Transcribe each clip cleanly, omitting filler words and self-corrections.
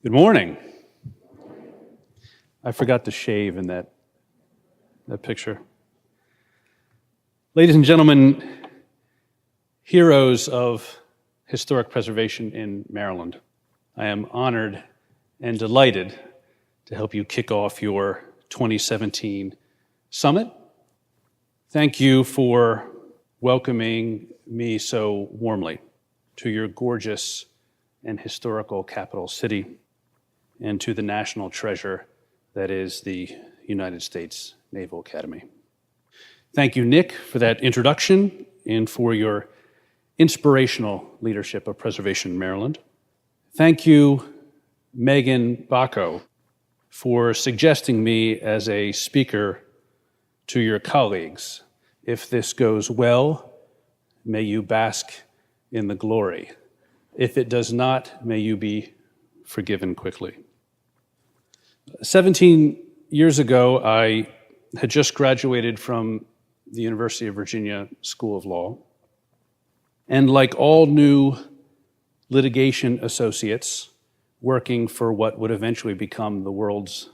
Good morning. I forgot to shave in that picture. Ladies and gentlemen, heroes of historic preservation in Maryland, I am honored and delighted to help you kick off your 2017 summit. Thank you for welcoming me so warmly to your gorgeous and historical capital city, and to the national treasure that is the United States Naval Academy. Thank you, Nick, for that introduction and for your inspirational leadership of Preservation Maryland. Thank you, Megan Bacco, for suggesting me as a speaker to your colleagues. If this goes well, may you bask in the glory. If it does not, may you be forgiven quickly. 17 years ago, I had just graduated from the University of Virginia School of Law. And like all new litigation associates working for what would eventually become the world's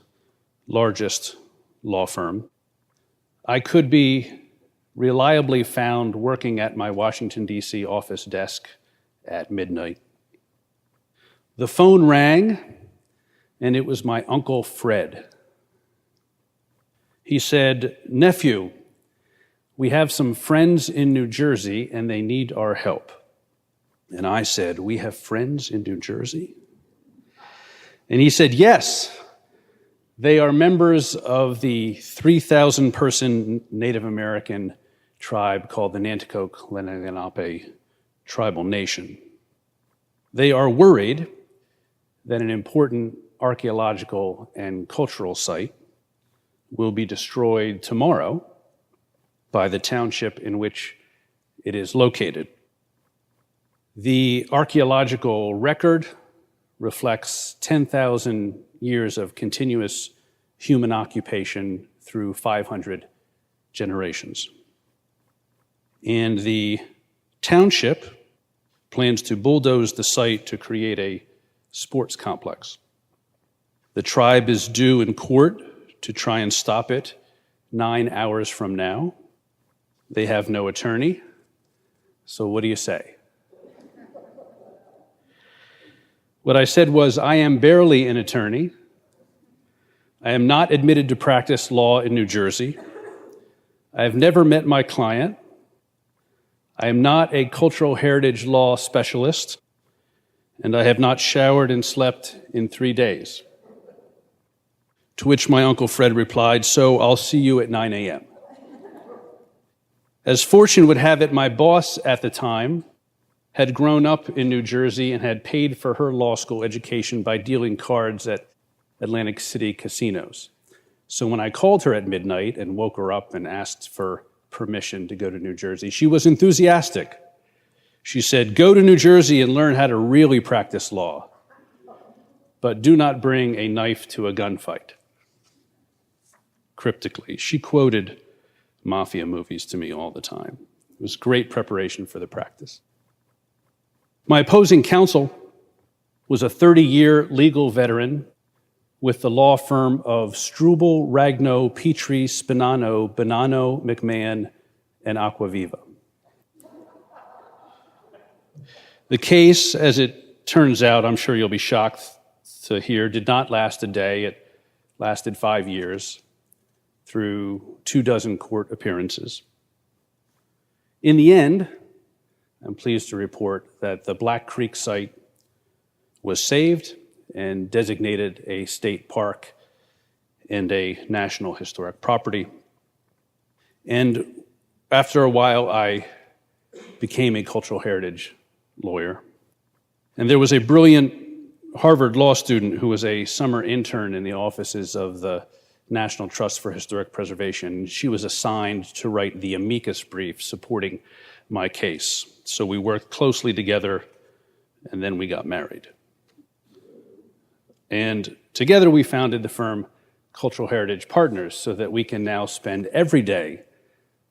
largest law firm, I could be reliably found working at my Washington, D.C. office desk at midnight. The phone rang, and it was my Uncle Fred. He said, "Nephew, we have some friends in New Jersey and they need our help." And I said, "We have friends in New Jersey?" And he said, "Yes, they are members of the 3,000-person Native American tribe called the Nanticoke-Lenape tribal nation. They are worried that an important archaeological and cultural site will be destroyed tomorrow by the township in which it is located. The archaeological record reflects 10,000 years of continuous human occupation through 500 generations. And the township plans to bulldoze the site to create a sports complex. The tribe is due in court to try and stop it 9 hours from now. They have no attorney, so what do you say? What I said was, I am barely an attorney. I am not admitted to practice law in New Jersey. I have never met my client. I am not a cultural heritage law specialist, and I have not showered and slept in 3 days. To which my Uncle Fred replied, "So I'll see you at 9 a.m. As fortune would have it, my boss at the time had grown up in New Jersey and had paid for her law school education by dealing cards at Atlantic City casinos. So when I called her at midnight and woke her up and asked for permission to go to New Jersey, she was enthusiastic. She said, "Go to New Jersey and learn how to really practice law, but do not bring a knife to a gunfight." Cryptically, she quoted mafia movies to me all the time. It was great preparation for the practice. My opposing counsel was a 30-year legal veteran with the law firm of Struble, Ragno, Petrie, Spinano, Bonanno, McMahon, and Aquaviva. The case, as it turns out, I'm sure you'll be shocked to hear, did not last a day. It lasted 5 years through 24 court appearances. In the end, I'm pleased to report that the Black Creek site was saved and designated a state park and a national historic property. And after a while, I became a cultural heritage lawyer. And there was a brilliant Harvard law student who was a summer intern in the offices of the National Trust for Historic Preservation. She was assigned to write the amicus brief supporting my case. So we worked closely together, and then we got married. And together we founded the firm Cultural Heritage Partners so that we can now spend every day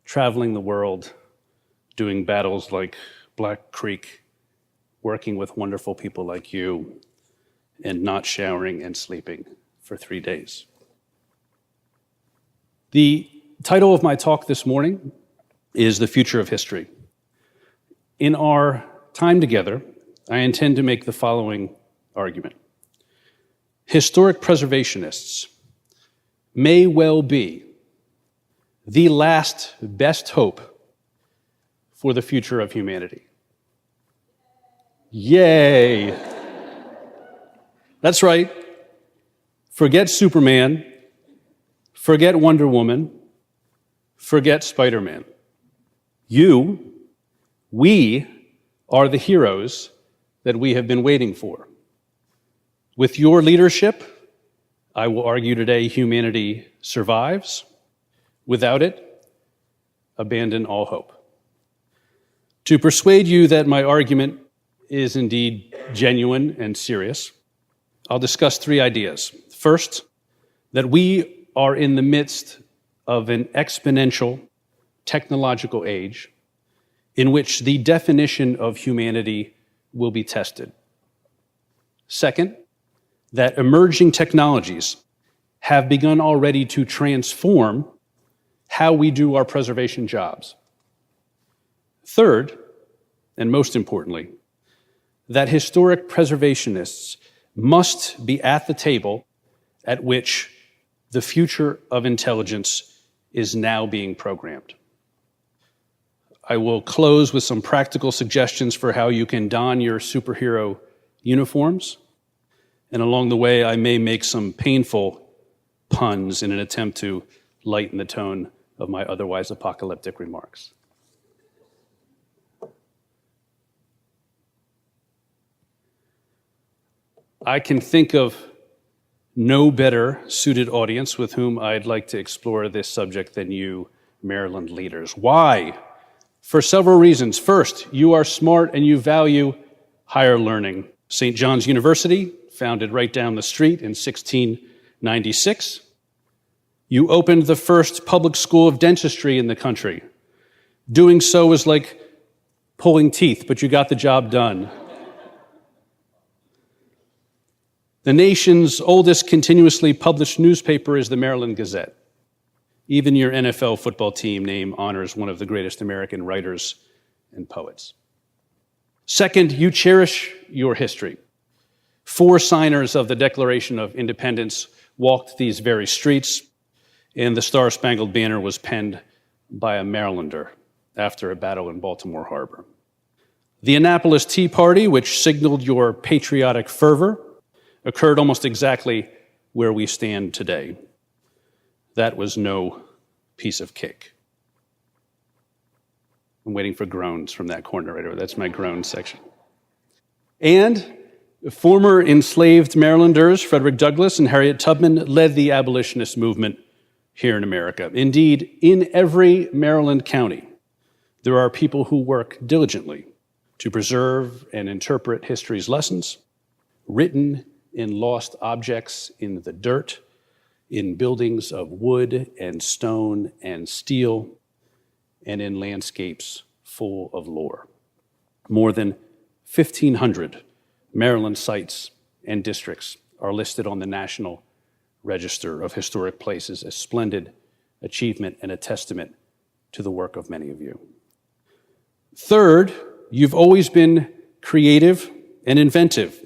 traveling the world, doing battles like Black Creek, working with wonderful people like you, and not showering and sleeping for 3 days. The title of my talk this morning is The Future of History. In our time together, I intend to make the following argument. Historic preservationists may well be the last best hope for the future of humanity. Yay! That's right. Forget Superman, forget Wonder Woman, forget Spider-Man. We are the heroes that we have been waiting for. With your leadership, I will argue today humanity survives. Without it, abandon all hope. To persuade you that my argument is indeed genuine and serious, I'll discuss 3 ideas. First, that we are in the midst of an exponential technological age in which the definition of humanity will be tested. Second, that emerging technologies have begun already to transform how we do our preservation jobs. Third, and most importantly, that historic preservationists must be at the table at which the future of intelligence is now being programmed. I will close with some practical suggestions for how you can don your superhero uniforms, and along the way I may make some painful puns in an attempt to lighten the tone of my otherwise apocalyptic remarks. I can think of no better suited audience with whom I'd like to explore this subject than you, Maryland leaders. Why? For several reasons. First, you are smart and you value higher learning. St. John's University, founded right down the street in 1696. You opened the first public school of dentistry in the country. Doing so was like pulling teeth, but you got the job done. The nation's oldest continuously published newspaper is the Maryland Gazette. Even your NFL football team name honors one of the greatest American writers and poets. Second, you cherish your history. 4 signers of the Declaration of Independence walked these very streets, and the Star-Spangled Banner was penned by a Marylander after a battle in Baltimore Harbor. The Annapolis Tea Party, which signaled your patriotic fervor, occurred almost exactly where we stand today. That was no piece of cake. I'm waiting for groans from that corner right over. That's my groan section. And former enslaved Marylanders, Frederick Douglass and Harriet Tubman, led the abolitionist movement here in America. Indeed, in every Maryland county, there are people who work diligently to preserve and interpret history's lessons, written in lost objects in the dirt, in buildings of wood and stone and steel, and in landscapes full of lore. More than 1,500 Maryland sites and districts are listed on the National Register of Historic Places, a splendid achievement and a testament to the work of many of you. Third, you've always been creative and inventive,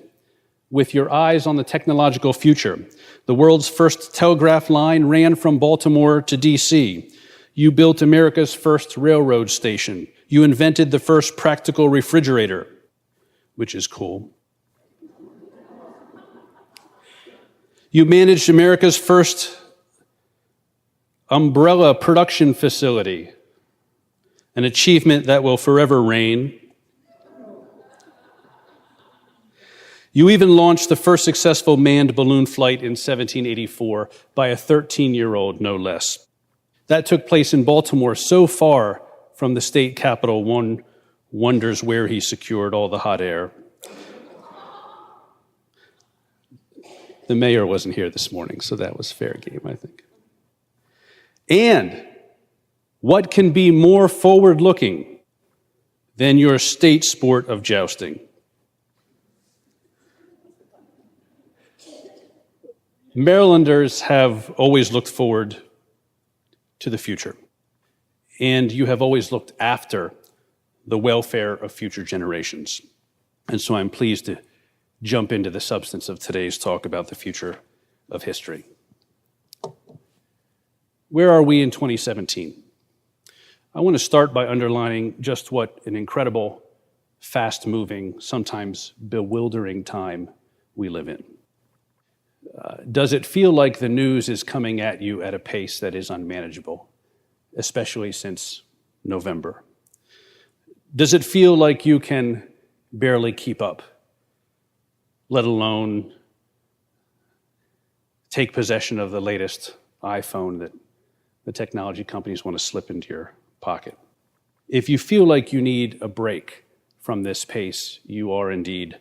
with your eyes on the technological future. The world's first telegraph line ran from Baltimore to D.C. You built America's first railroad station. You invented the first practical refrigerator, which is cool. You managed America's first umbrella production facility, an achievement that will forever reign. You even launched the first successful manned balloon flight in 1784 by a 13-year-old, no less. That took place in Baltimore, so far from the state capitol, one wonders where he secured all the hot air. The mayor wasn't here this morning, so that was fair game, I think. And what can be more forward-looking than your state sport of jousting? Marylanders have always looked forward to the future, and you have always looked after the welfare of future generations. And so I'm pleased to jump into the substance of today's talk about the future of history. Where are we in 2017? I want to start by underlining just what an incredible, fast-moving, sometimes bewildering time we live in. Does it feel like the news is coming at you at a pace that is unmanageable, especially since November? Does it feel like you can barely keep up, let alone take possession of the latest iPhone that the technology companies want to slip into your pocket? If you feel like you need a break from this pace, you are indeed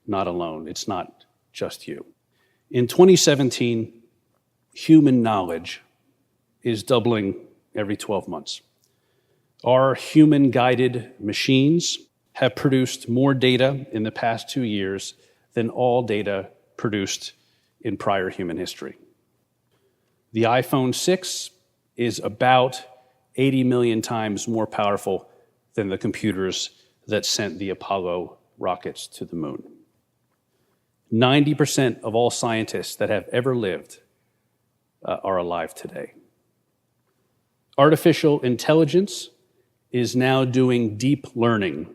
not alone. It's not just you. In 2017, human knowledge is doubling every 12 months. Our human-guided machines have produced more data in the past 2 years than all data produced in prior human history. The iPhone 6 is about 80 million times more powerful than the computers that sent the Apollo rockets to the moon. 90% of all scientists that have ever lived are alive today. Artificial intelligence is now doing deep learning.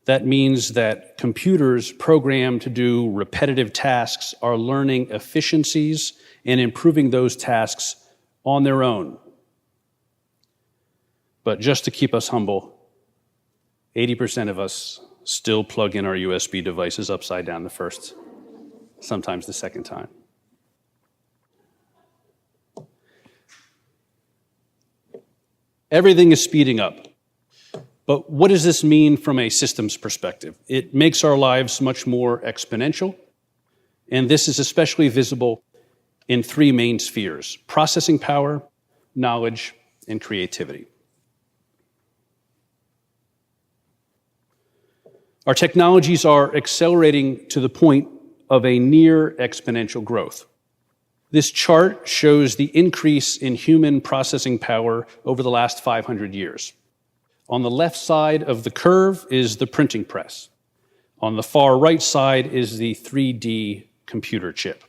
That means that computers programmed to do repetitive tasks are learning efficiencies and improving those tasks on their own. But just to keep us humble, 80% of us still plug in our USB devices upside down the first, sometimes the second time. Everything is speeding up. But what does this mean from a systems perspective? It makes our lives much more exponential, and this is especially visible in three main spheres: processing power, knowledge, and creativity. Our technologies are accelerating to the point of a near exponential growth. This chart shows the increase in human processing power over the last 500 years. On the left side of the curve is the printing press. On the far right side is the 3D computer chip.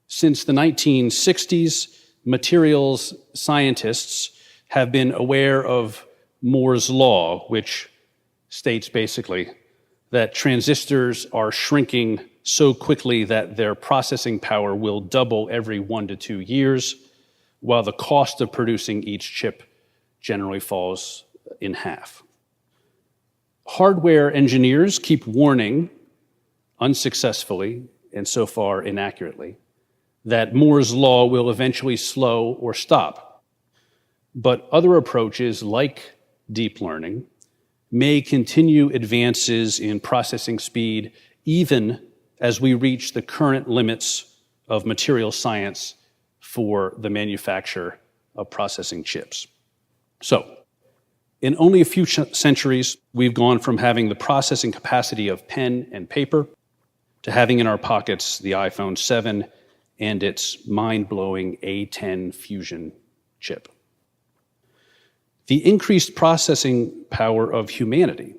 Since the 1960s, materials scientists have been aware of Moore's law, which states basically that transistors are shrinking so quickly that their processing power will double every 1 to 2 years, while the cost of producing each chip generally falls in half. Hardware engineers keep warning, unsuccessfully and so far inaccurately, that Moore's law will eventually slow or stop. But other approaches, like deep learning, may continue advances in processing speed even as we reach the current limits of material science for the manufacture of processing chips. So, in only a few centuries, we've gone from having the processing capacity of pen and paper to having in our pockets the iPhone 7 and its mind-blowing A10 fusion chip. The increased processing power of humanity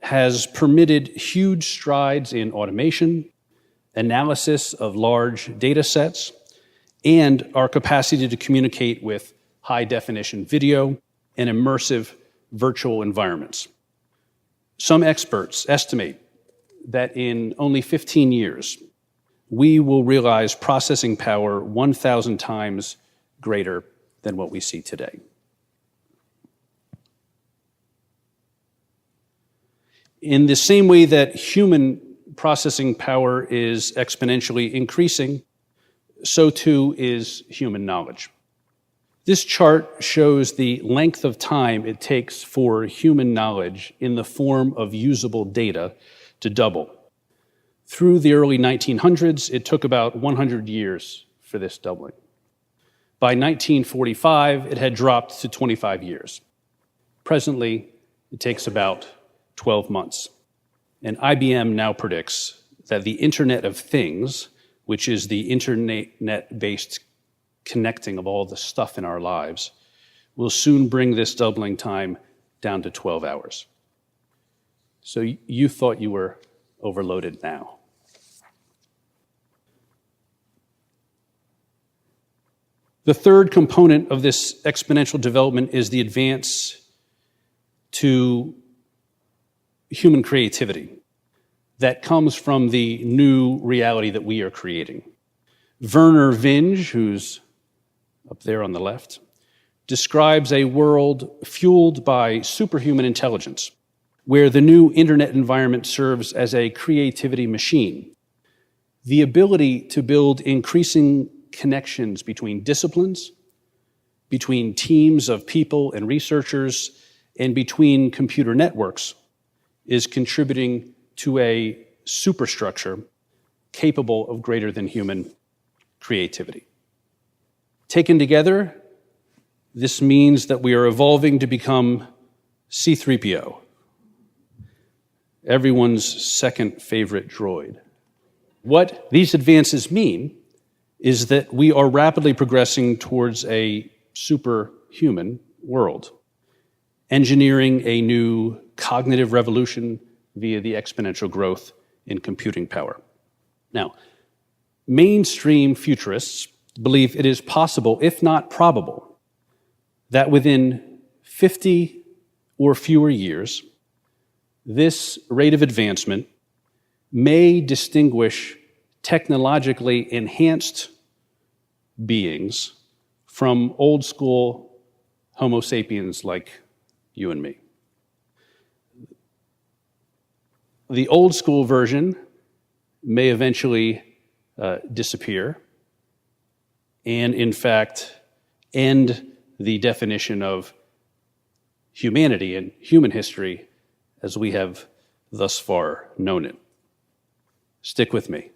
has permitted huge strides in automation, analysis of large data sets, and our capacity to communicate with high-definition video and immersive virtual environments. Some experts estimate that in only 15 years, we will realize processing power 1,000 times greater than what we see today. In the same way that human processing power is exponentially increasing, so too is human knowledge. This chart shows the length of time it takes for human knowledge in the form of usable data to double. Through the early 1900s, it took about 100 years for this doubling. By 1945, it had dropped to 25 years. Presently, it takes about 12 months. And IBM now predicts that the Internet of Things which is the internet-based connecting of all the stuff in our lives, will soon bring this doubling time down to 12 hours. So you thought you were overloaded now. The third component of this exponential development is the advance to human creativity that comes from the new reality that we are creating. Werner Vinge, who's up there on the left, describes a world fueled by superhuman intelligence, where the new internet environment serves as a creativity machine. The ability to build increasing connections between disciplines, between teams of people and researchers, and between computer networks is contributing to a superstructure capable of greater than human creativity. Taken together, this means that we are evolving to become C-3PO, everyone's second favorite droid. What these advances mean is that we are rapidly progressing towards a superhuman world, engineering a new cognitive revolution via the exponential growth in computing power. Now, mainstream futurists believe it is possible, if not probable, that within 50 or fewer years, this rate of advancement may distinguish technologically enhanced beings from old school Homo sapiens like you and me. The old school version may eventually disappear and, in fact, end the definition of humanity and human history as we have thus far known it. Stick with me.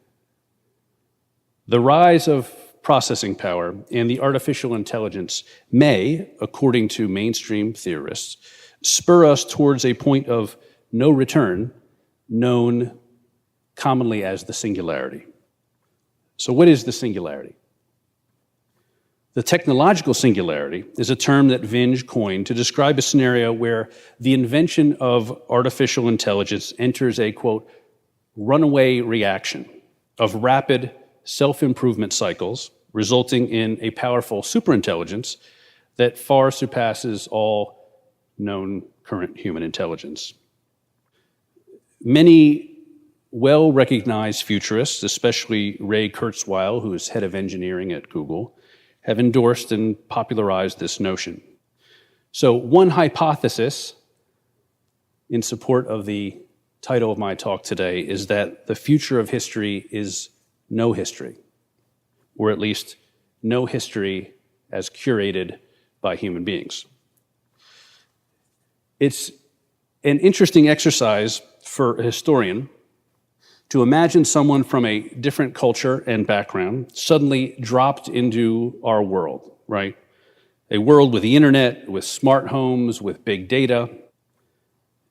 The rise of processing power and the artificial intelligence may, according to mainstream theorists, spur us towards a point of no return known commonly as the singularity. So what is the singularity? The technological singularity is a term that Vinge coined to describe a scenario where the invention of artificial intelligence enters a, quote, runaway reaction of rapid self-improvement cycles, resulting in a powerful superintelligence that far surpasses all known current human intelligence. Many well-recognized futurists, especially Ray Kurzweil, who is head of engineering at Google, have endorsed and popularized this notion. So one hypothesis in support of the title of my talk today is that the future of history is no history, or at least no history as curated by human beings. It's an interesting exercise for a historian to imagine someone from a different culture and background suddenly dropped into our world, right? A world with the internet, with smart homes, with big data,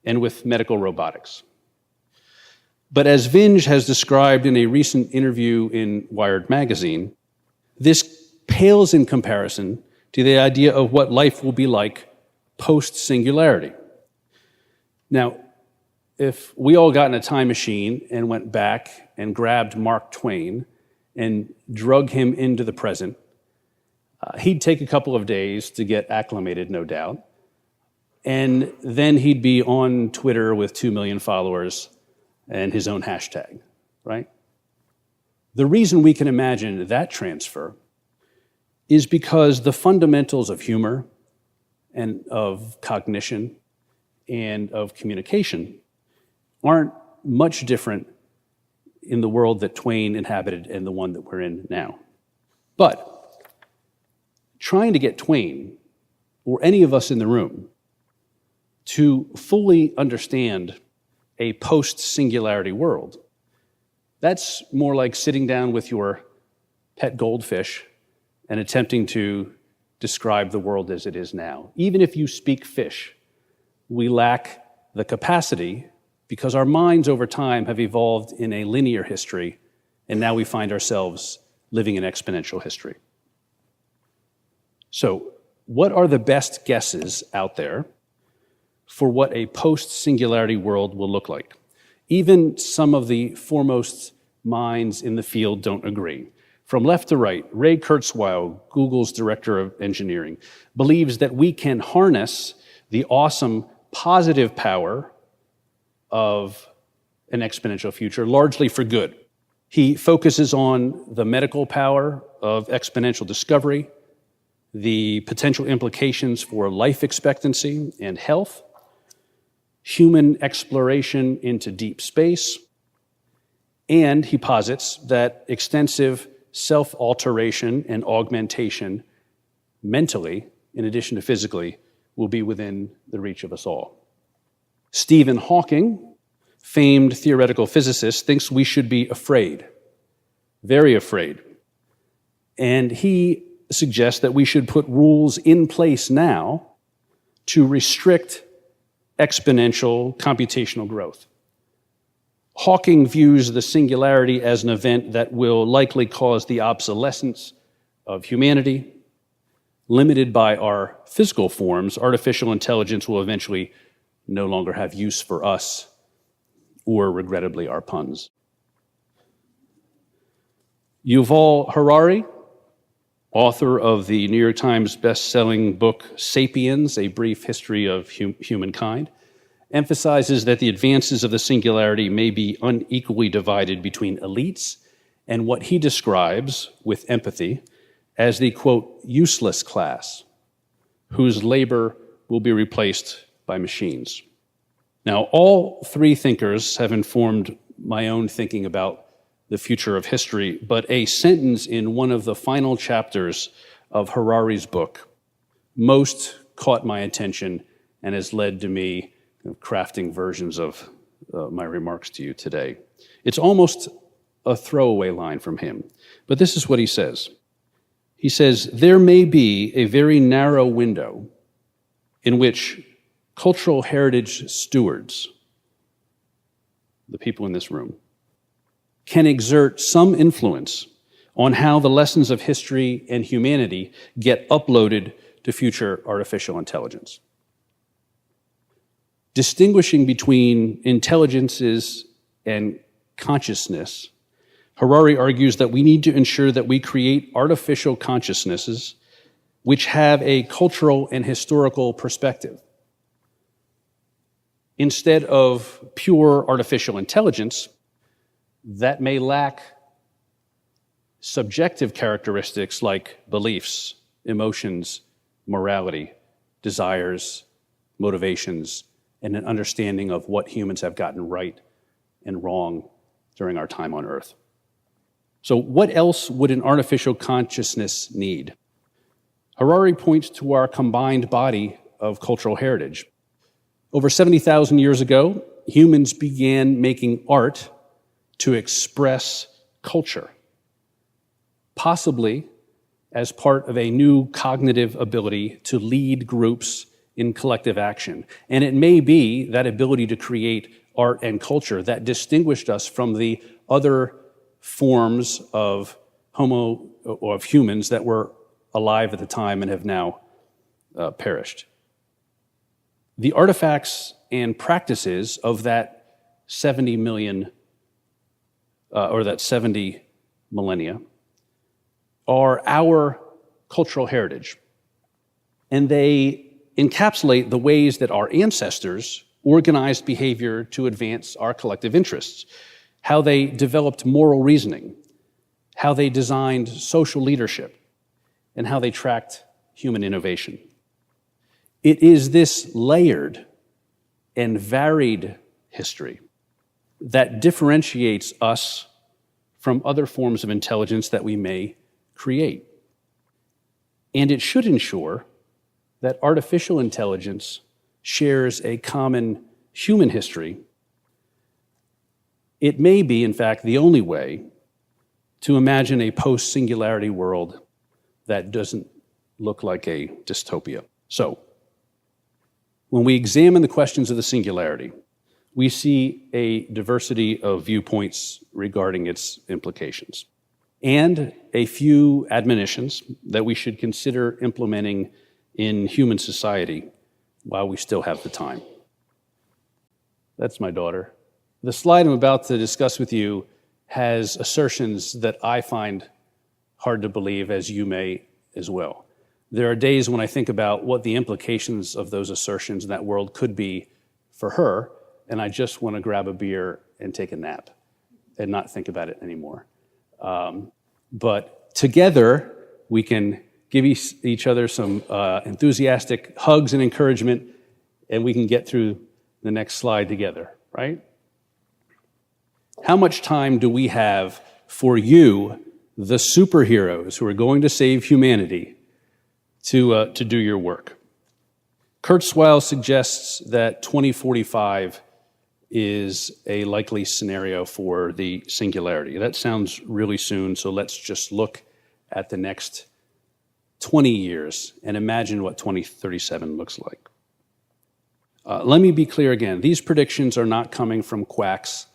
and with medical robotics. But as Vinge has described in a recent interview in Wired magazine, this pales in comparison to the idea of what life will be like post-singularity. Now, if we all got in a time machine and went back and grabbed Mark Twain and drug him into the present, he'd take a couple of days to get acclimated, no doubt, and then he'd be on Twitter with 2 million followers and his own hashtag, right? The reason we can imagine that transfer is because the fundamentals of humor and of cognition and of communication aren't much different in the world that Twain inhabited and the one that we're in now. But trying to get Twain, or any of us in the room, to fully understand a post-singularity world, that's more like sitting down with your pet goldfish and attempting to describe the world as it is now. Even if you speak fish, we lack the capacity because our minds over time have evolved in a linear history and now we find ourselves living in exponential history. So, what are the best guesses out there for what a post-singularity world will look like? Even some of the foremost minds in the field don't agree. From left to right, Ray Kurzweil, Google's director of engineering, believes that we can harness the awesome positive power of an exponential future, largely for good. He focuses on the medical power of exponential discovery, the potential implications for life expectancy and health, human exploration into deep space, and he posits that extensive self-alteration and augmentation mentally, in addition to physically, will be within the reach of us all. Stephen Hawking, famed theoretical physicist, thinks we should be afraid, very afraid. And he suggests that we should put rules in place now to restrict exponential computational growth. Hawking views the singularity as an event that will likely cause the obsolescence of humanity. Limited by our physical forms, artificial intelligence will eventually no longer have use for us, or regrettably our puns. Yuval Harari, author of the New York Times best-selling book *Sapiens: A Brief History of Humankind*, emphasizes that the advances of the singularity may be unequally divided between elites and what he describes, with empathy, as the, quote, useless class, whose labor will be replaced by machines. Now, all three thinkers have informed my own thinking about the future of history, but a sentence in one of the final chapters of Harari's book most caught my attention and has led to me crafting versions of my remarks to you today. It's almost a throwaway line from him, but this is what he says. He says, there may be a very narrow window in which cultural heritage stewards, the people in this room, can exert some influence on how the lessons of history and humanity get uploaded to future artificial intelligence. Distinguishing between intelligences and consciousness, Harari argues that we need to ensure that we create artificial consciousnesses which have a cultural and historical perspective. Instead of pure artificial intelligence that may lack subjective characteristics like beliefs, emotions, morality, desires, motivations, and an understanding of what humans have gotten right and wrong during our time on Earth. So what else would an artificial consciousness need? Harari points to our combined body of cultural heritage. Over 70,000 years ago, humans began making art to express culture, possibly as part of a new cognitive ability to lead groups in collective action. And it may be that ability to create art and culture that distinguished us from the other forms of humans that were alive at the time and have now perished. The artifacts and practices of that 70 million, or that 70 millennia, are our cultural heritage. And they encapsulate the ways that our ancestors organized behavior to advance our collective interests, how they developed moral reasoning, how they designed social leadership, and how they tracked human innovation. It is this layered and varied history that differentiates us from other forms of intelligence that we may create. And it should ensure that artificial intelligence shares a common human history. It may be, in fact, the only way to imagine a post-singularity world that doesn't look like a dystopia. So, when we examine the questions of the singularity, we see a diversity of viewpoints regarding its implications, and a few admonitions that we should consider implementing in human society while we still have the time. That's my daughter. The slide I'm about to discuss with you has assertions that I find hard to believe, as you may as well. There are days when I think about what the implications of those assertions in that world could be for her, and I just want to grab a beer and take a nap and not think about it anymore. But together, we can give each other some enthusiastic hugs and encouragement, and we can get through the next slide together, right? How much time do we have for you, the superheroes who are going to save humanity, to do your work? Kurzweil suggests that 2045 is a likely scenario for the singularity. That sounds really soon, so let's just look at the next 20 years and imagine what 2037 looks like. Let me be clear again. These predictions are not coming from quacks.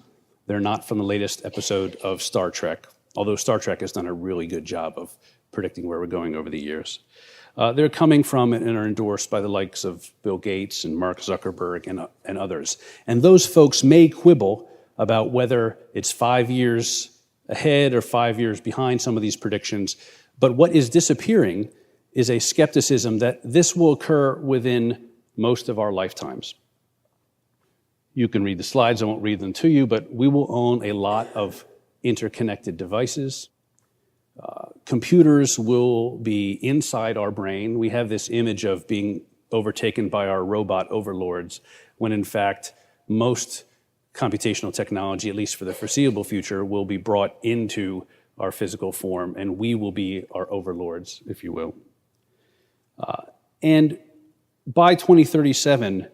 They're not from the latest episode of Star Trek, although Star Trek has done a really good job of predicting where we're going over the years. They're coming from and are endorsed by the likes of Bill Gates and Mark Zuckerberg and others. And those folks may quibble about whether it's 5 years ahead or 5 years behind some of these predictions. But what is disappearing is a skepticism that this will occur within most of our lifetimes. You can read the slides, I won't read them to you, but we will own a lot of interconnected devices. Computers will be inside our brain. We have this image of being overtaken by our robot overlords, when in fact, most computational technology, at least for the foreseeable future, will be brought into our physical form, and we will be our overlords, if you will. And by 2037,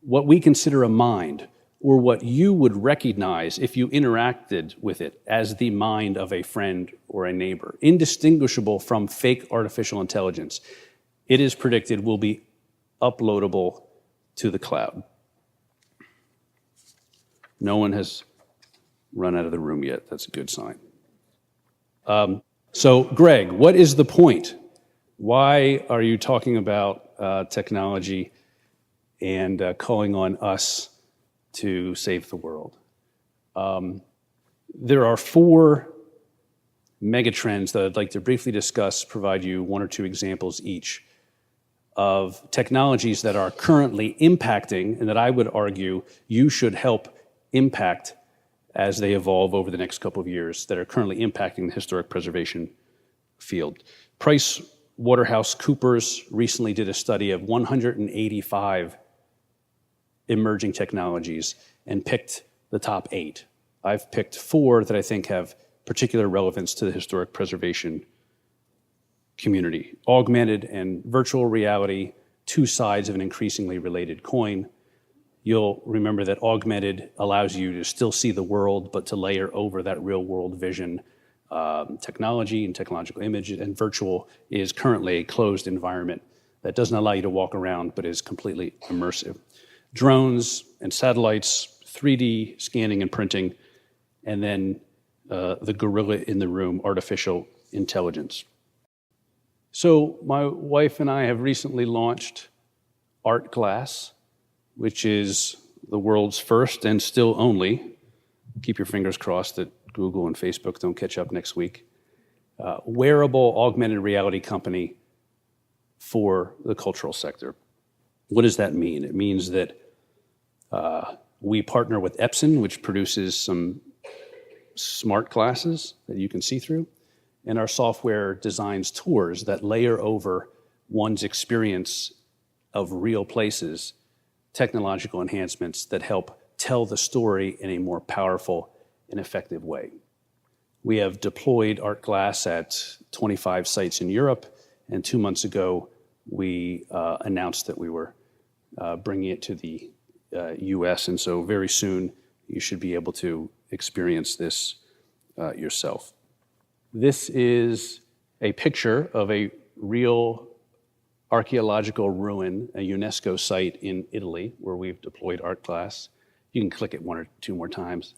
what we consider a mind, or what you would recognize if you interacted with it as the mind of a friend or a neighbor, indistinguishable from fake artificial intelligence, it is predicted will be uploadable to the cloud. No one has run out of the room yet. That's a good sign. So, Greg, what is the point? Why are you talking about technology and calling on us to save the world? There are 4 megatrends that I'd like to briefly discuss, provide you 1 or 2 examples each of technologies that are currently impacting, and that I would argue you should help impact as they evolve over the next couple of years, that are currently impacting the historic preservation field. PricewaterhouseCoopers recently did a study of 185 emerging technologies and picked the top 8. I've picked 4 that I think have particular relevance to the historic preservation community. Augmented and virtual reality, 2 sides of an increasingly related coin. You'll remember that augmented allows you to still see the world, but to layer over that real world vision technology and technological image, and virtual is currently a closed environment that doesn't allow you to walk around, but is completely immersive. Drones and satellites, 3D scanning and printing, and then the gorilla in the room, artificial intelligence. So my wife and I have recently launched Art Glass, which is the world's first and still only, keep your fingers crossed that Google and Facebook don't catch up next week, wearable augmented reality company for the cultural sector. What does that mean? It means that we partner with Epson, which produces some smart glasses that you can see through, and our software designs tours that layer over one's experience of real places, technological enhancements that help tell the story in a more powerful and effective way. We have deployed Art Glass at 25 sites in Europe, and 2 months ago, we announced that we were bringing it to the US, and so very soon you should be able to experience this yourself. This is a picture of a real archaeological ruin, a UNESCO site in Italy, where we've deployed Art Glass. You can click it one or two more times.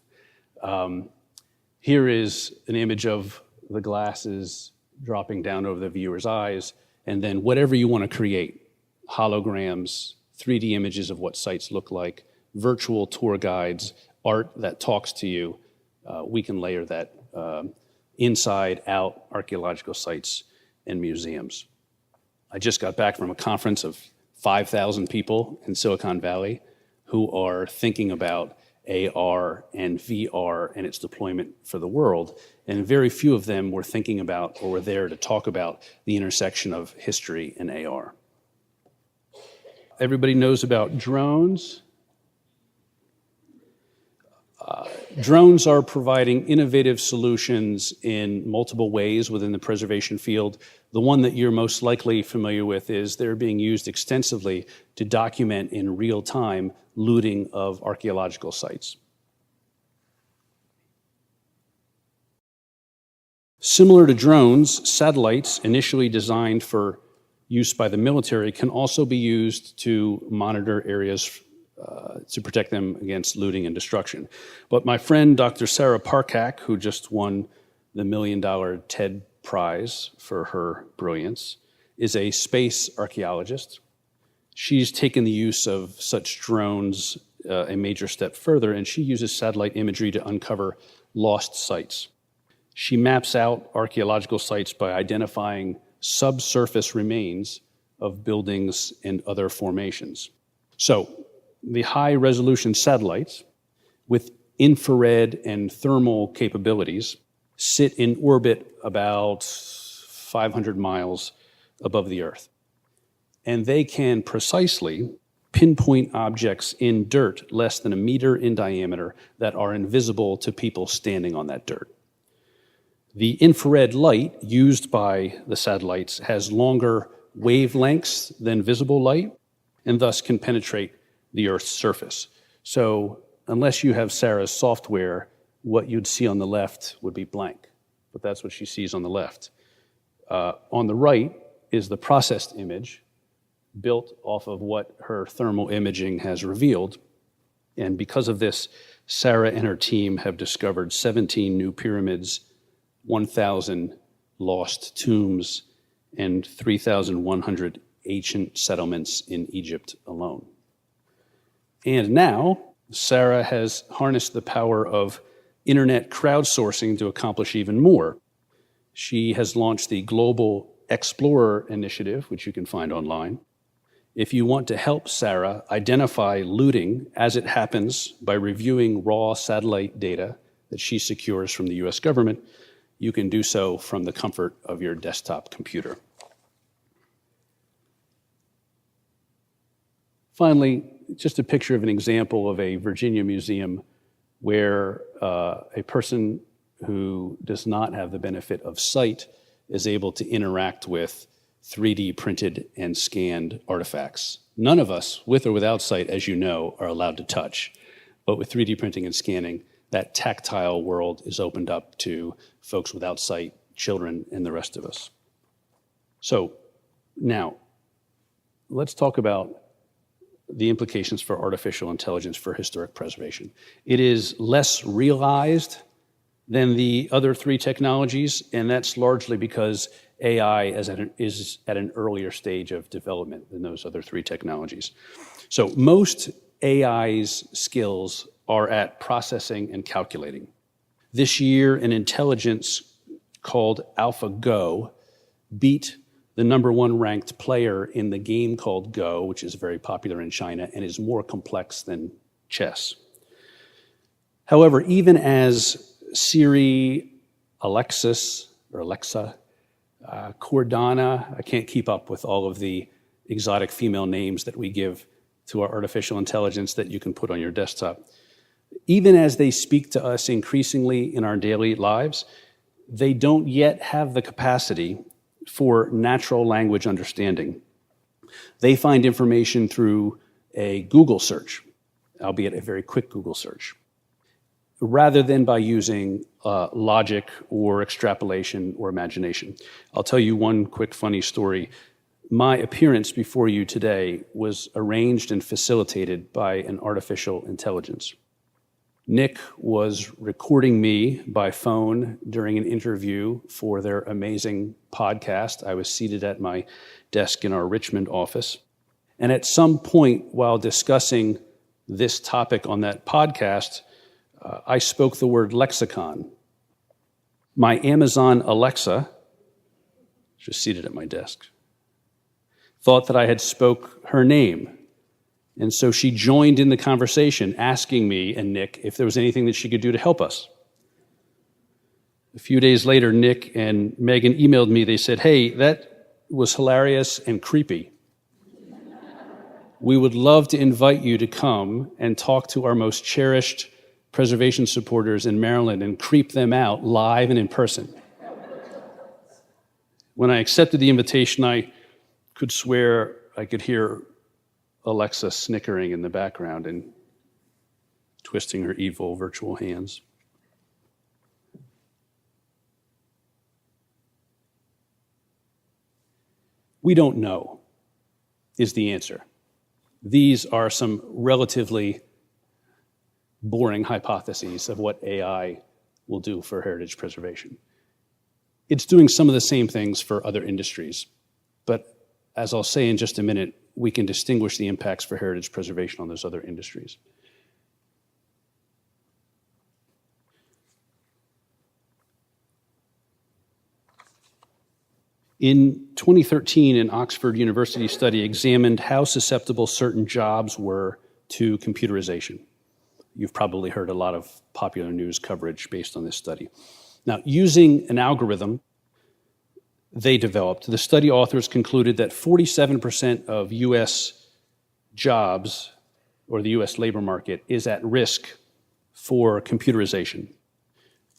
Here is an image of the glasses dropping down over the viewer's eyes, and then whatever you want to create, holograms, 3D images of what sites look like, virtual tour guides, art that talks to you, we can layer that inside out archaeological sites and museums. I just got back from a conference of 5,000 people in Silicon Valley who are thinking about AR and VR and its deployment for the world. And very few of them were thinking about or were there to talk about the intersection of history and AR. Everybody knows about drones. Drones are providing innovative solutions in multiple ways within the preservation field. The one that you're most likely familiar with is they're being used extensively to document in real time looting of archaeological sites. Similar to drones, satellites initially designed for use by the military can also be used to monitor areas to protect them against looting and destruction. But my friend, Dr. Sarah Parcak, who just won the $1 million TED Prize for her brilliance, is a space archaeologist. She's taken the use of such drones a major step further, and she uses satellite imagery to uncover lost sites. She maps out archaeological sites by identifying subsurface remains of buildings and other formations. So, the high-resolution satellites with infrared and thermal capabilities sit in orbit about 500 miles above the Earth. And they can precisely pinpoint objects in dirt less than a meter in diameter that are invisible to people standing on that dirt. The infrared light used by the satellites has longer wavelengths than visible light and thus can penetrate the Earth's surface. So unless you have Sarah's software, what you'd see on the left would be blank, but that's what she sees on the left. On the right is the processed image built off of what her thermal imaging has revealed. And because of this, Sarah and her team have discovered 17 new pyramids, 1,000 lost tombs, and 3,100 ancient settlements in Egypt alone. And now, Sarah has harnessed the power of internet crowdsourcing to accomplish even more. She has launched the Global Explorer Initiative, which you can find online. If you want to help Sarah identify looting as it happens by reviewing raw satellite data that she secures from the US government, you can do so from the comfort of your desktop computer. Finally, just a picture of an example of a Virginia museum where a person who does not have the benefit of sight is able to interact with 3D printed and scanned artifacts. None of us, with or without sight, as you know, are allowed to touch. But with 3D printing and scanning, that tactile world is opened up to folks without sight, children, and the rest of us. So now, let's talk about the implications for artificial intelligence for historic preservation. It is less realized than the other three technologies, and that's largely because AI is at an earlier stage of development than those other three technologies. So most AI's skills are at processing and calculating. This year, an intelligence called AlphaGo beat the #1 ranked player in the game called Go, which is very popular in China and is more complex than chess. However, even as Siri, Alexa, Cordana, I can't keep up with all of the exotic female names that we give to our artificial intelligence that you can put on your desktop. Even as they speak to us increasingly in our daily lives, they don't yet have the capacity for natural language understanding. They find information through a Google search, albeit a very quick Google search, rather than by using logic or extrapolation or imagination. I'll tell you one quick funny story. my appearance before you today was arranged and facilitated by an artificial intelligence. Nick was recording me by phone during an interview for their amazing podcast. I was seated at my desk in our Richmond office. And at some point while discussing this topic on that podcast, I spoke the word lexicon. My Amazon Alexa, just seated at my desk, thought that I had spoke her name. And so she joined in the conversation, asking me and Nick if there was anything that she could do to help us. A few days later, Nick and Megan emailed me. They said, "Hey, that was hilarious and creepy. We would love to invite you to come and talk to our most cherished preservation supporters in Maryland and creep them out live and in person." When I accepted the invitation, I could swear I could hear Alexa snickering in the background and twisting her evil virtual hands. We don't know is the answer. These are some relatively boring hypotheses of what AI will do for heritage preservation. It's doing some of the same things for other industries, but as I'll say in just a minute, we can distinguish the impacts for heritage preservation on those other industries. In 2013, an Oxford University study examined how susceptible certain jobs were to computerization. You've probably heard a lot of popular news coverage based on this study. Now, using an algorithm they developed, the study authors concluded that 47% of U.S. jobs, or the U.S. labor market, is at risk for computerization.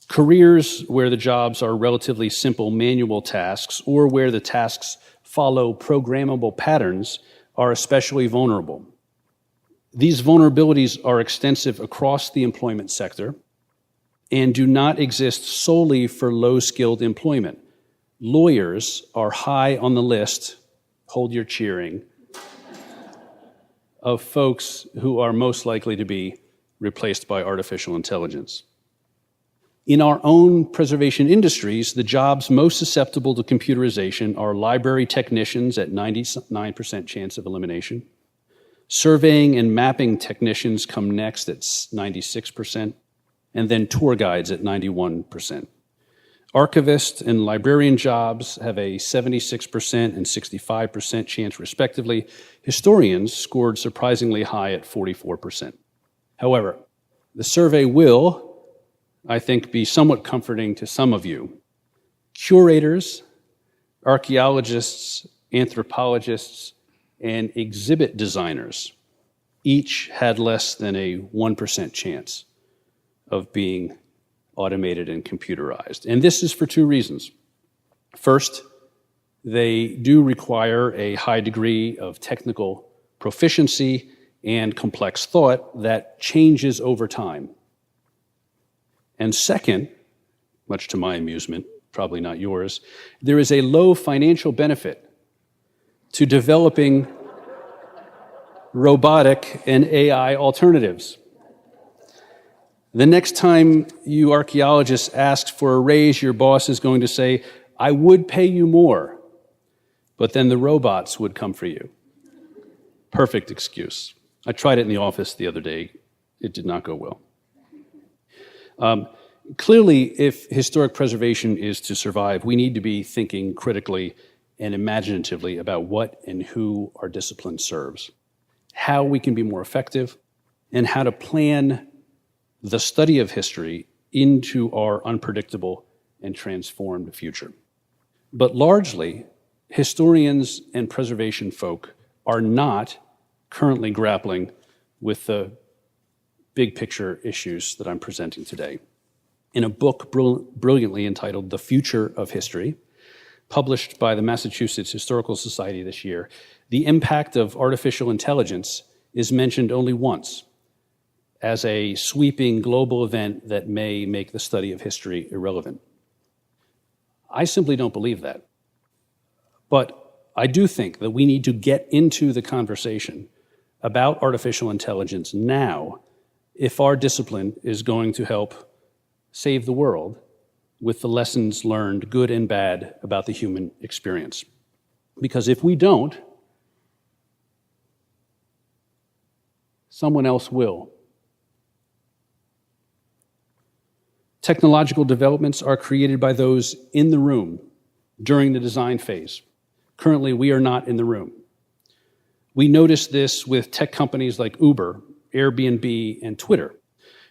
Careers where the jobs are relatively simple manual tasks or where the tasks follow programmable patterns are especially vulnerable. These vulnerabilities are extensive across the employment sector and do not exist solely for low-skilled employment. Lawyers are high on the list, hold your cheering, of folks who are most likely to be replaced by artificial intelligence. In our own preservation industries, the jobs most susceptible to computerization are library technicians at 99% chance of elimination. Surveying and mapping technicians come next at 96%, and then tour guides at 91%. Archivist and librarian jobs have a 76% and 65% chance respectively. Historians scored surprisingly high at 44%. However, the survey will, I think, be somewhat comforting to some of you. Curators, archaeologists, anthropologists, and exhibit designers each had less than a 1% chance of being automated and computerized. And this is for two reasons. First, they do require a high degree of technical proficiency and complex thought that changes over time. And second, much to my amusement, probably not yours, there is a low financial benefit to developing robotic and AI alternatives. The next time you archaeologists ask for a raise, your boss is going to say, "I would pay you more," but then the robots would come for you. Perfect excuse. I tried it in the office the other day. It did not go well. Clearly, if historic preservation is to survive, we need to be thinking critically and imaginatively about what and who our discipline serves, how we can be more effective, and how to plan the study of history into our unpredictable and transformed future. But largely, historians and preservation folk are not currently grappling with the big picture issues that I'm presenting today. In a book brilliantly entitled The Future of History, published by the Massachusetts Historical Society this year, the impact of artificial intelligence is mentioned only once as a sweeping global event that may make the study of history irrelevant. I simply don't believe that. But I do think that we need to get into the conversation about artificial intelligence now if our discipline is going to help save the world with the lessons learned, good and bad, about the human experience. Because if we don't, someone else will. Technological developments are created by those in the room during the design phase. Currently, we are not in the room. We notice this with tech companies like Uber, Airbnb, and Twitter,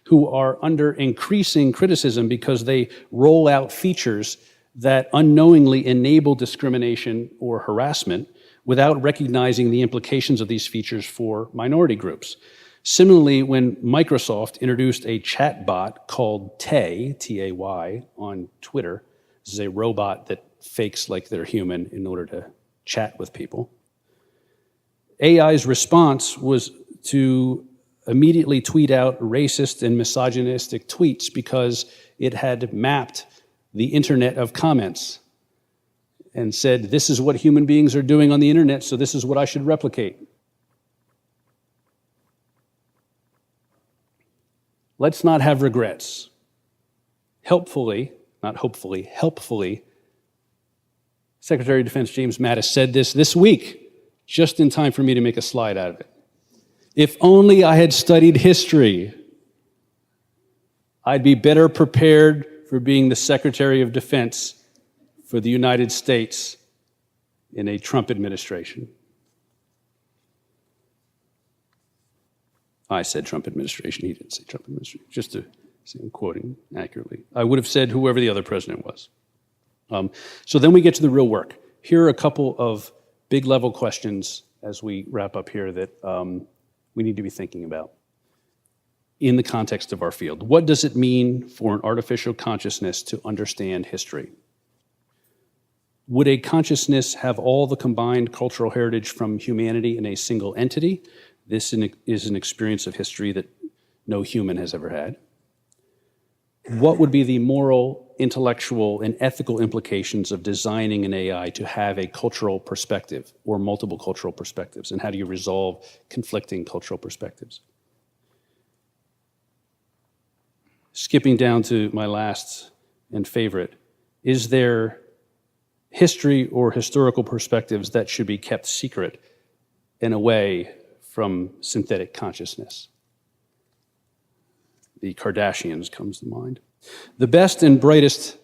who are under increasing criticism because they roll out features that unknowingly enable discrimination or harassment without recognizing the implications of these features for minority groups. Similarly, when Microsoft introduced a chatbot called Tay, T-A-Y, on Twitter, this is a robot that fakes like they're human in order to chat with people, AI's response was to immediately tweet out racist and misogynistic tweets because it had mapped the internet of comments and said, this is what human beings are doing on the internet, so this is what I should replicate. Let's not have regrets. Helpfully, not hopefully, helpfully, Secretary of Defense James Mattis said this week, just in time for me to make a slide out of it. If only I had studied history, I'd be better prepared for being the Secretary of Defense for the United States in a Trump administration. I said Trump administration, he didn't say Trump administration, just to say I'm quoting accurately. I would have said whoever the other president was. So then we get to the real work. Here are a couple of big level questions as we wrap up here that we need to be thinking about in the context of our field. What does it mean for an artificial consciousness to understand history? Would a consciousness have all the combined cultural heritage from humanity in a single entity? This is an experience of history that no human has ever had. What would be the moral, intellectual, and ethical implications of designing an AI to have a cultural perspective or multiple cultural perspectives? And how do you resolve conflicting cultural perspectives? Skipping down to my last and favorite, is there history or historical perspectives that should be kept secret and away from synthetic consciousness? The Kardashians comes to mind. The best and brightest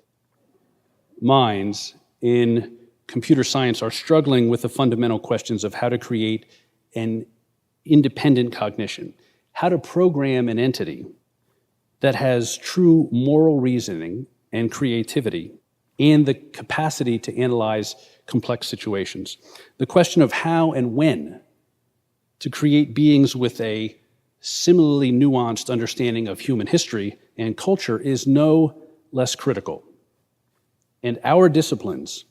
minds in computer science are struggling with the fundamental questions of how to create an independent cognition, how to program an entity that has true moral reasoning and creativity and the capacity to analyze complex situations. The question of how and when to create beings with a similarly nuanced understanding of human history and culture is no less critical. And our disciplines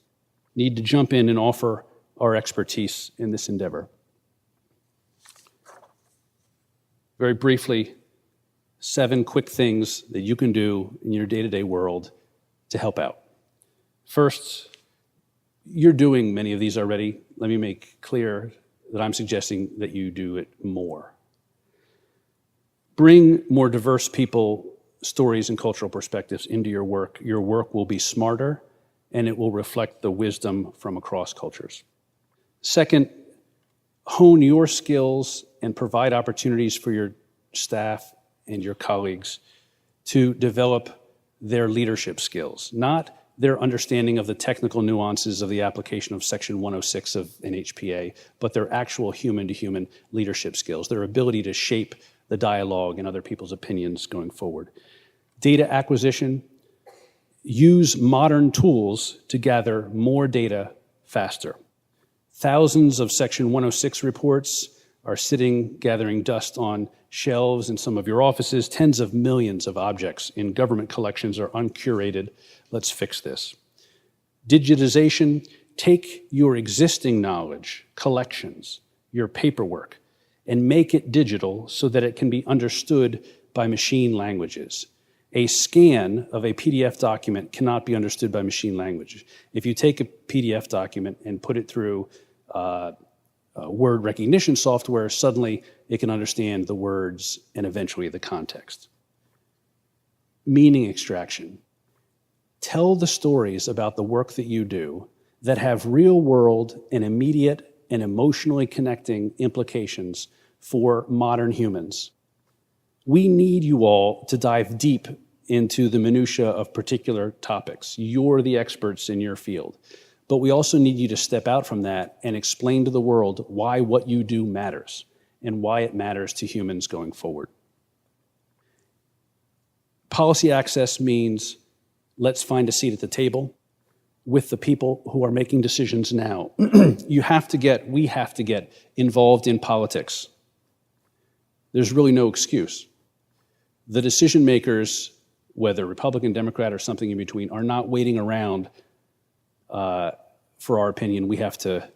need to jump in and offer our expertise in this endeavor. Very briefly, 7 quick things that you can do in your day-to-day world to help out. First, you're doing many of these already. Let me make clear that I'm suggesting that you do it more. Bring more diverse people, stories, and cultural perspectives into your work. Your work will be smarter, and it will reflect the wisdom from across cultures. Second, hone your skills and provide opportunities for your staff and your colleagues to develop their leadership skills, not their understanding of the technical nuances of the application of Section 106 of NHPA, but their actual human-to-human leadership skills, their ability to shape the dialogue and other people's opinions going forward. Data acquisition, use modern tools to gather more data faster. Thousands of Section 106 reports are sitting, gathering dust on shelves in some of your offices. Tens of millions of objects in government collections are uncurated. Let's fix this. Digitization, take your existing knowledge, collections, your paperwork, and make it digital so that it can be understood by machine languages. A scan of a PDF document cannot be understood by machine language. If you take a PDF document and put it through word recognition software, suddenly it can understand the words and eventually the context. Meaning extraction. Tell the stories about the work that you do that have real world and immediate and emotionally connecting implications for modern humans. We need you all to dive deep into the minutia of particular topics. You're the experts in your field. But we also need you to step out from that and explain to the world why what you do matters and why it matters to humans going forward. Policy access means let's find a seat at the table with the people who are making decisions now. We have to get involved in politics. There's really no excuse. The decision makers, whether Republican, Democrat, or something in between, are not waiting around for our opinion. We have to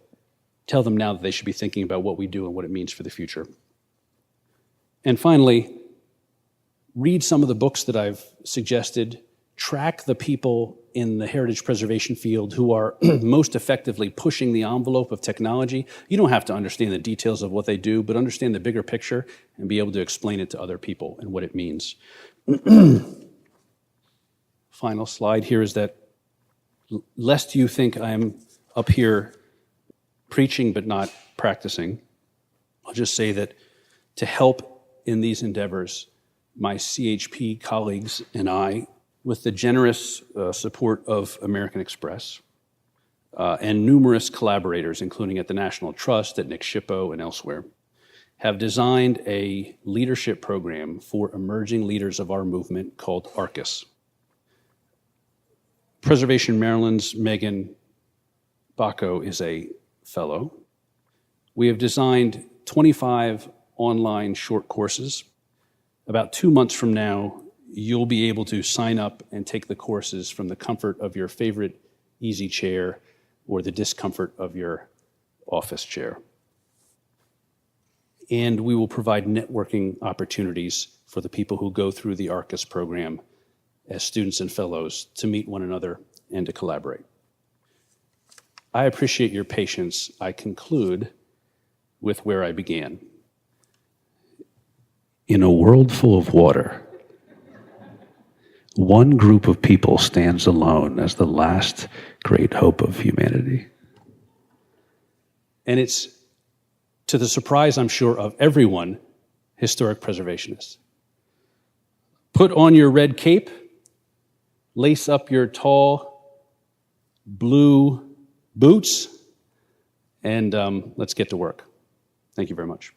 tell them now that they should be thinking about what we do and what it means for the future. And finally, read some of the books that I've suggested. Track the people in the heritage preservation field who are most effectively pushing the envelope of technology. You don't have to understand the details of what they do, but understand the bigger picture and be able to explain it to other people and what it means. Final slide here is that lest you think I'm up here preaching but not practicing, I'll just say that to help in these endeavors, my CHP colleagues and I, with the generous support of American Express and numerous collaborators, including at the National Trust, at Nick Schippo, and elsewhere, have designed a leadership program for emerging leaders of our movement called ARCUS. Preservation Maryland's Megan Bacco is a fellow. We have designed 25 online short courses. About 2 months from now, you'll be able to sign up and take the courses from the comfort of your favorite easy chair or the discomfort of your office chair. And we will provide networking opportunities for the people who go through the ARCUS program as students and fellows to meet one another and to collaborate. I appreciate your patience. I conclude with where I began. In a world full of water, one group of people stands alone as the last great hope of humanity. And it's, to the surprise, I'm sure, of everyone, historic preservationists. Put on your red cape, lace up your tall blue boots, and let's get to work. Thank you very much.